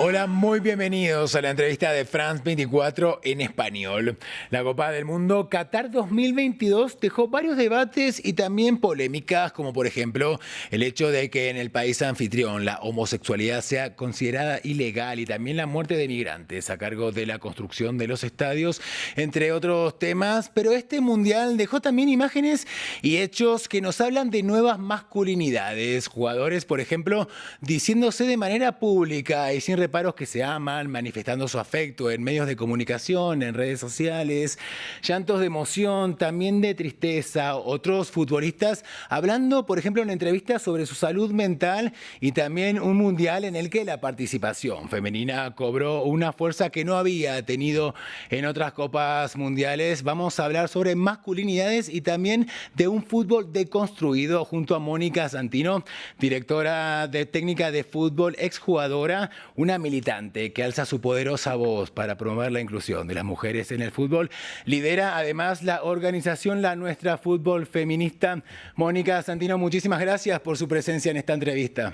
Hola, muy bienvenidos a la entrevista de France 24 en español. La Copa del Mundo Qatar 2022 dejó varios debates y también polémicas, como por ejemplo el hecho de que en el país anfitrión la homosexualidad sea considerada ilegal y también la muerte de migrantes a cargo de la construcción de los estadios, entre otros temas. Pero este mundial dejó también imágenes y hechos que nos hablan de nuevas masculinidades. Jugadores, por ejemplo, diciéndose de manera pública y sin reparos que se aman, manifestando su afecto en medios de comunicación, en redes sociales, llantos de emoción, también de tristeza. Otros futbolistas hablando, por ejemplo, en entrevistas sobre su salud mental y también un mundial en el que la participación femenina cobró una fuerza que no había tenido en otras copas mundiales. Vamos a hablar sobre masculinidades y también de un fútbol deconstruido junto a Mónica Santino, directora de técnica de fútbol, exjugadora, una militante que alza su poderosa voz para promover la inclusión de las mujeres en el fútbol. Lidera además la organización La Nuestra Fútbol Feminista. Mónica Santino, muchísimas gracias por su presencia en esta entrevista.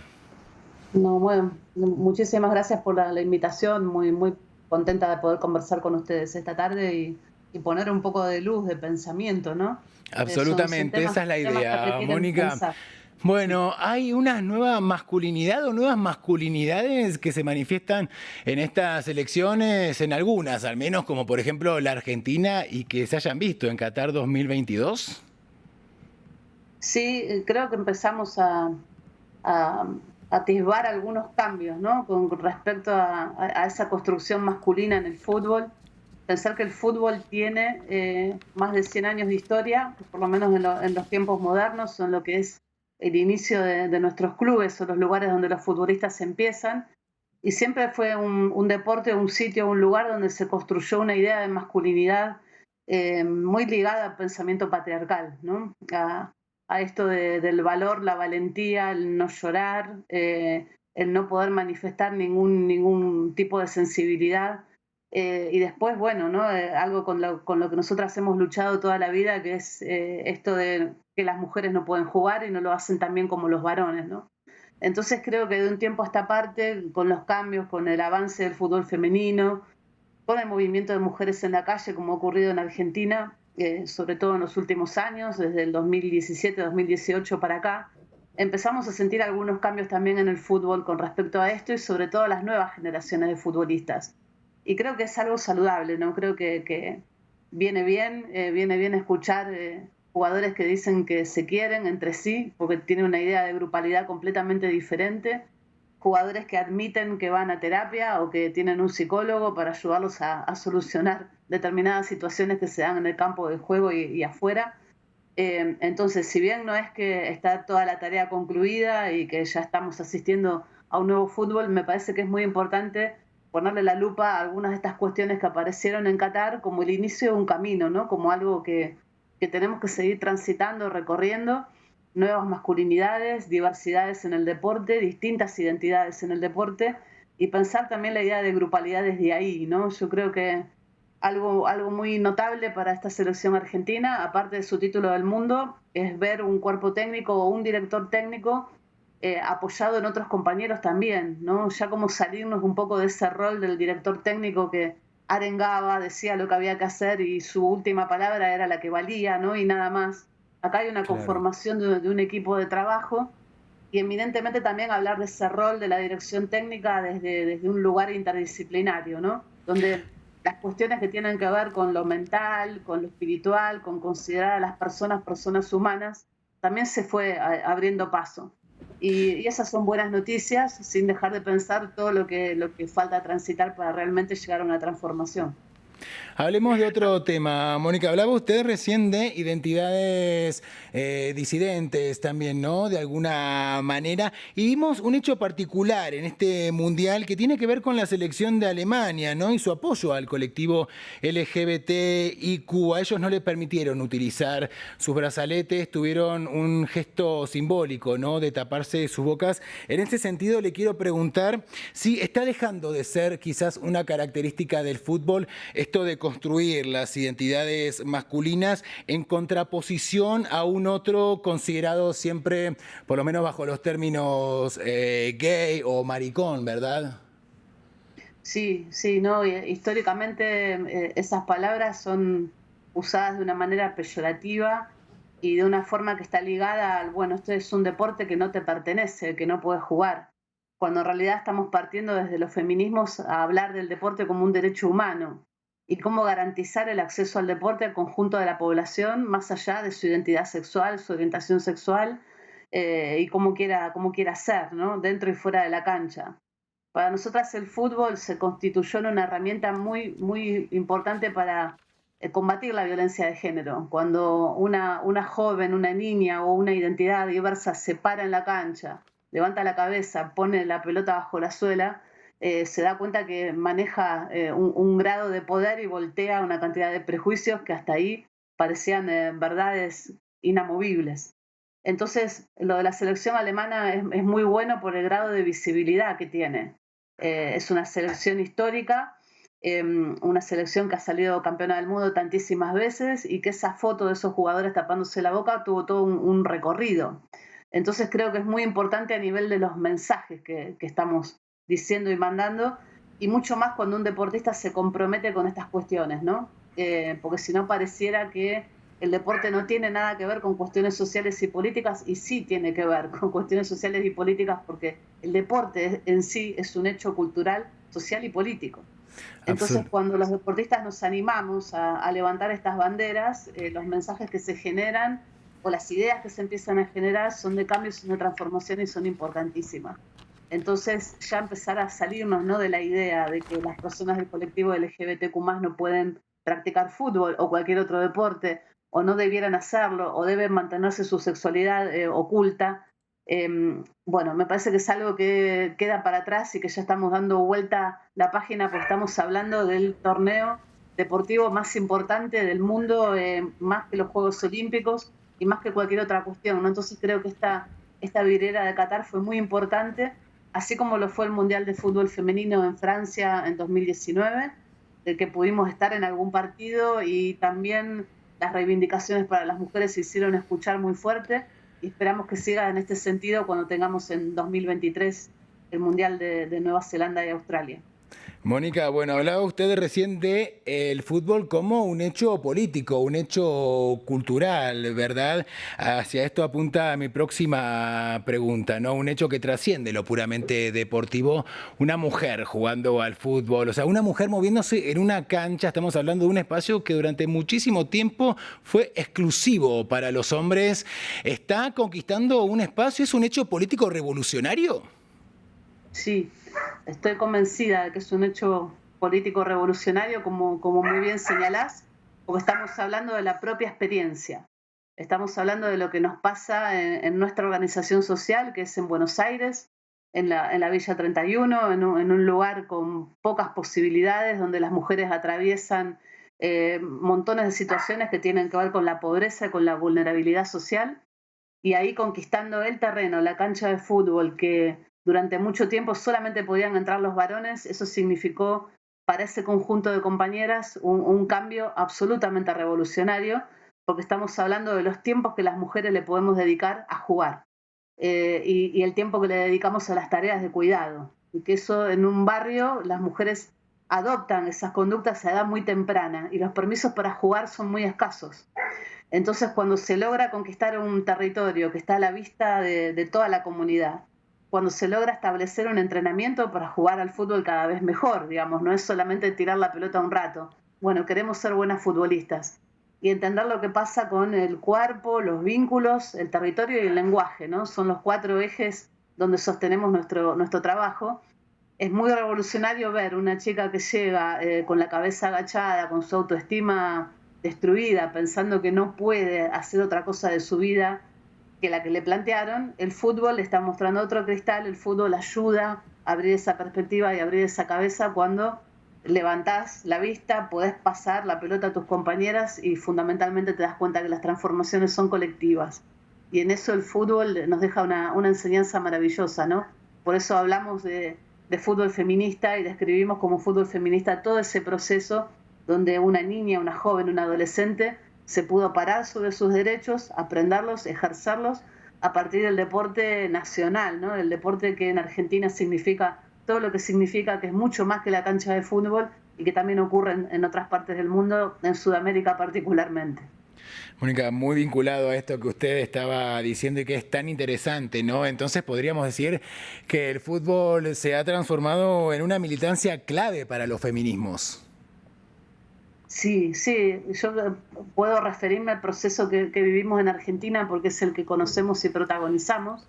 No, bueno, muchísimas gracias por la invitación, muy contenta de poder conversar con ustedes esta tarde y poner un poco de luz, de pensamiento, ¿no? Son Absolutamente, esa es la temas que idea, requieren Mónica. pensar. Bueno, hay una nueva masculinidad o nuevas masculinidades que se manifiestan en estas elecciones, en algunas al menos, como por ejemplo la Argentina, y que se hayan visto en Qatar 2022. Sí, creo que empezamos a atisbar algunos cambios, ¿no? Con respecto a esa construcción masculina en el fútbol. Pensar que el fútbol tiene más de 100 años de historia, por lo menos en los tiempos modernos, son lo que es el inicio de nuestros clubes o los lugares donde los futbolistas empiezan. Y siempre fue un deporte, un sitio, un lugar donde se construyó una idea de masculinidad muy ligada al pensamiento patriarcal, ¿no? A esto del valor, la valentía, el no llorar, el no poder manifestar ningún tipo de sensibilidad. Y después, bueno, ¿no? Algo con lo que nosotras hemos luchado toda la vida, que es esto de que las mujeres no pueden jugar y no lo hacen tan bien como los varones, ¿no? Entonces creo que de un tiempo a esta parte, con los cambios, con el avance del fútbol femenino, con el movimiento de mujeres en la calle, como ha ocurrido en Argentina, sobre todo en los últimos años, desde el 2017-2018 para acá, empezamos a sentir algunos cambios también en el fútbol con respecto a esto y sobre todo a las nuevas generaciones de futbolistas. Y creo que es algo saludable, ¿no? Creo que viene bien escuchar jugadores que dicen que se quieren entre sí, porque tienen una idea de grupalidad completamente diferente, jugadores que admiten que van a terapia o que tienen un psicólogo para ayudarlos a solucionar determinadas situaciones que se dan en el campo de juego y afuera. Entonces, si bien no es que está toda la tarea concluida y que ya estamos asistiendo a un nuevo fútbol, me parece que es muy importante ponerle la lupa a algunas de estas cuestiones que aparecieron en Qatar como el inicio de un camino, ¿no? Como algo que tenemos que seguir transitando, recorriendo, nuevas masculinidades, diversidades en el deporte, distintas identidades en el deporte, y pensar también la idea de grupalidad desde ahí, ¿no? Yo creo que algo muy notable para esta selección argentina, aparte de su título del mundo, es ver un cuerpo técnico o un director técnico apoyado en otros compañeros también, ¿no? Ya como salirnos un poco de ese rol del director técnico que arengaba, decía lo que había que hacer y su última palabra era la que valía, ¿no? Y nada más. Acá hay una Claro. conformación de un equipo de trabajo y eminentemente también hablar de ese rol de la dirección técnica desde un lugar interdisciplinario, ¿no? Donde las cuestiones que tienen que ver con lo mental, con lo espiritual, con considerar a las personas humanas, también se fue abriendo paso. Y esas son buenas noticias, sin dejar de pensar todo lo que falta transitar para realmente llegar a una transformación. Hablemos de otro tema. Mónica, hablaba usted recién de identidades disidentes también, ¿no? De alguna manera. Y vimos un hecho particular en este mundial que tiene que ver con la selección de Alemania, ¿no? Y su apoyo al colectivo LGBTIQ. A ellos no les permitieron utilizar sus brazaletes, tuvieron un gesto simbólico, ¿no? De taparse sus bocas. En ese sentido, le quiero preguntar si está dejando de ser quizás una característica del fútbol esto de construir las identidades masculinas en contraposición a un otro considerado siempre, por lo menos bajo los términos gay o maricón, ¿verdad? Sí, sí, no, históricamente esas palabras son usadas de una manera peyorativa y de una forma que está ligada al, bueno, esto es un deporte que no te pertenece, que no puedes jugar, cuando en realidad estamos partiendo desde los feminismos a hablar del deporte como un derecho humano y cómo garantizar el acceso al deporte al conjunto de la población, más allá de su identidad sexual, su orientación sexual y cómo quiera ser, ¿no? Dentro y fuera de la cancha. Para nosotras el fútbol se constituyó en una herramienta muy importante para combatir la violencia de género. Cuando una joven, una niña o una identidad diversa se para en la cancha, levanta la cabeza, pone la pelota bajo la suela, se da cuenta que maneja un grado de poder y voltea una cantidad de prejuicios que hasta ahí parecían verdades inamovibles. Entonces, lo de la selección alemana es muy bueno por el grado de visibilidad que tiene. Es una selección histórica, una selección que ha salido campeona del mundo tantísimas veces y que esa foto de esos jugadores tapándose la boca tuvo todo un recorrido. Entonces creo que es muy importante a nivel de los mensajes que estamos diciendo y mandando, y mucho más cuando un deportista se compromete con estas cuestiones, ¿no? Porque si no pareciera que el deporte no tiene nada que ver con cuestiones sociales y políticas, y sí tiene que ver con cuestiones sociales y políticas, porque el deporte en sí es un hecho cultural, social y político. Entonces, Absol- cuando los deportistas nos animamos a levantar estas banderas, los mensajes que se generan o las ideas que se empiezan a generar son de cambios, son de transformación y son importantísimas. Entonces, ya empezar a salirnos, ¿no?, de la idea de que las personas del colectivo LGBTQ+ no pueden practicar fútbol o cualquier otro deporte, o no debieran hacerlo, o deben mantenerse su sexualidad oculta. Bueno, me parece que es algo que queda para atrás y que ya estamos dando vuelta la página porque estamos hablando del torneo deportivo más importante del mundo, más que los Juegos Olímpicos y más que cualquier otra cuestión, ¿no? Entonces creo que esta vidriera de Qatar fue muy importante, así como lo fue el Mundial de Fútbol Femenino en Francia en 2019, del que pudimos estar en algún partido, y también las reivindicaciones para las mujeres se hicieron escuchar muy fuerte, y esperamos que siga en este sentido cuando tengamos en 2023 el Mundial de Nueva Zelanda y Australia. Mónica, bueno, hablaba usted recién de el fútbol como un hecho político, un hecho cultural, ¿verdad? Hacia esto apunta mi próxima pregunta, ¿no? Un hecho que trasciende lo puramente deportivo. Una mujer jugando al fútbol, o sea, una mujer moviéndose en una cancha. Estamos hablando de un espacio que durante muchísimo tiempo fue exclusivo para los hombres. ¿Está conquistando un espacio? ¿Es un hecho político revolucionario? Sí, estoy convencida de que es un hecho político revolucionario, como muy bien señalás, porque estamos hablando de la propia experiencia. Estamos hablando de lo que nos pasa en nuestra organización social, que es en Buenos Aires, en la Villa 31, en un lugar con pocas posibilidades, donde las mujeres atraviesan montones de situaciones que tienen que ver con la pobreza y con la vulnerabilidad social, y ahí conquistando el terreno, la cancha de fútbol, que durante mucho tiempo solamente podían entrar los varones. Eso significó para ese conjunto de compañeras un cambio absolutamente revolucionario, porque estamos hablando de los tiempos que las mujeres le podemos dedicar a jugar, y el tiempo que le dedicamos a las tareas de cuidado, y que eso en un barrio las mujeres adoptan esas conductas a edad muy temprana, y los permisos para jugar son muy escasos. Entonces, cuando se logra conquistar un territorio que está a la vista de toda la comunidad, cuando se logra establecer un entrenamiento para jugar al fútbol cada vez mejor, digamos, no es solamente tirar la pelota un rato. Bueno, queremos ser buenas futbolistas y entender lo que pasa con el cuerpo, los vínculos, el territorio y el lenguaje, ¿no? Son los 4 ejes donde sostenemos nuestro trabajo. Es muy revolucionario ver una chica que llega con la cabeza agachada, con su autoestima destruida, pensando que no puede hacer otra cosa de su vida que la que le plantearon. El fútbol le está mostrando otro cristal, el fútbol ayuda a abrir esa perspectiva y abrir esa cabeza cuando levantás la vista, podés pasar la pelota a tus compañeras y fundamentalmente te das cuenta que las transformaciones son colectivas. Y en eso el fútbol nos deja una enseñanza maravillosa, ¿no? Por eso hablamos de fútbol feminista y describimos como fútbol feminista todo ese proceso donde una niña, una joven, un adolescente se pudo parar sobre sus derechos, aprenderlos, ejercerlos a partir del deporte nacional, ¿no? El deporte que en Argentina significa todo lo que significa que es mucho más que la cancha de fútbol y que también ocurre en otras partes del mundo, en Sudamérica particularmente. Mónica, muy vinculado a esto que usted estaba diciendo y que es tan interesante, ¿no? Entonces podríamos decir que el fútbol se ha transformado en una militancia clave para los feminismos. Sí, sí, yo puedo referirme al proceso que vivimos en Argentina porque es el que conocemos y protagonizamos.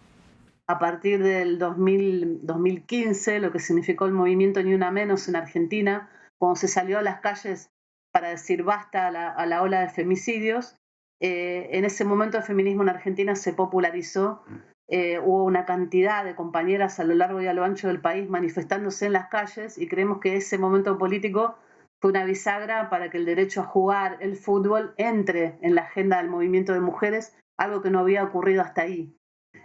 A partir del 2015, lo que significó el movimiento Ni Una Menos en Argentina, cuando se salió a las calles para decir basta a la ola de femicidios, en ese momento el feminismo en Argentina se popularizó, hubo una cantidad de compañeras a lo largo y a lo ancho del país manifestándose en las calles y creemos que ese momento político fue una bisagra para que el derecho a jugar el fútbol entre en la agenda del movimiento de mujeres, algo que no había ocurrido hasta ahí.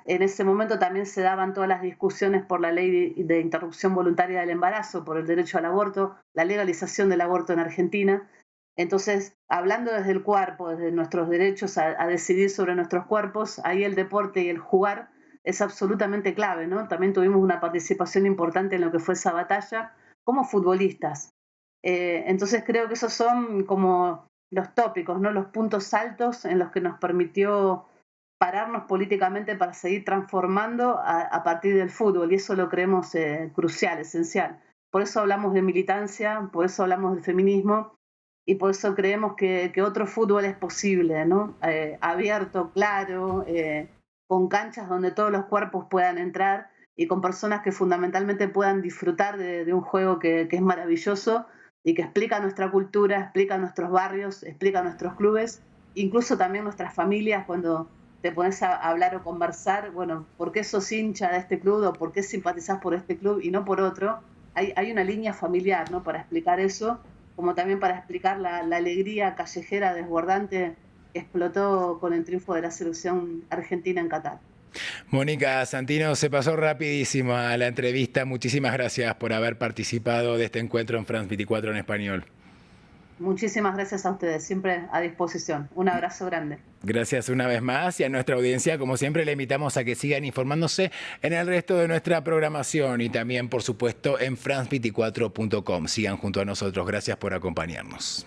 En ese momento también se daban todas las discusiones por la ley de interrupción voluntaria del embarazo, por el derecho al aborto, la legalización del aborto en Argentina. Entonces, hablando desde el cuerpo, desde nuestros derechos a decidir sobre nuestros cuerpos, ahí el deporte y el jugar es absolutamente clave, ¿no? También tuvimos una participación importante en lo que fue esa batalla como futbolistas. Entonces creo que esos son como los tópicos, ¿no? Los puntos altos en los que nos permitió pararnos políticamente para seguir transformando a partir del fútbol, y eso lo creemos crucial, esencial. Por eso hablamos de militancia, por eso hablamos del feminismo, y por eso creemos que otro fútbol es posible, ¿no? Abierto, claro, con canchas donde todos los cuerpos puedan entrar y con personas que fundamentalmente puedan disfrutar de un juego que es maravilloso y que explica nuestra cultura, explica nuestros barrios, explica nuestros clubes, incluso también nuestras familias cuando te pones a hablar o conversar, bueno, ¿por qué sos hincha de este club o por qué simpatizás por este club y no por otro? Hay una línea familiar, ¿no? Para explicar eso, como también para explicar la alegría callejera desbordante que explotó con el triunfo de la selección argentina en Qatar. Mónica Santino, se pasó rapidísimo a la entrevista. Muchísimas gracias por haber participado de este encuentro en France 24 en español. Muchísimas gracias a ustedes, siempre a disposición. Un abrazo grande. Gracias una vez más y a nuestra audiencia, como siempre, le invitamos a que sigan informándose en el resto de nuestra programación y también, por supuesto, en france24.com. Sigan junto a nosotros. Gracias por acompañarnos.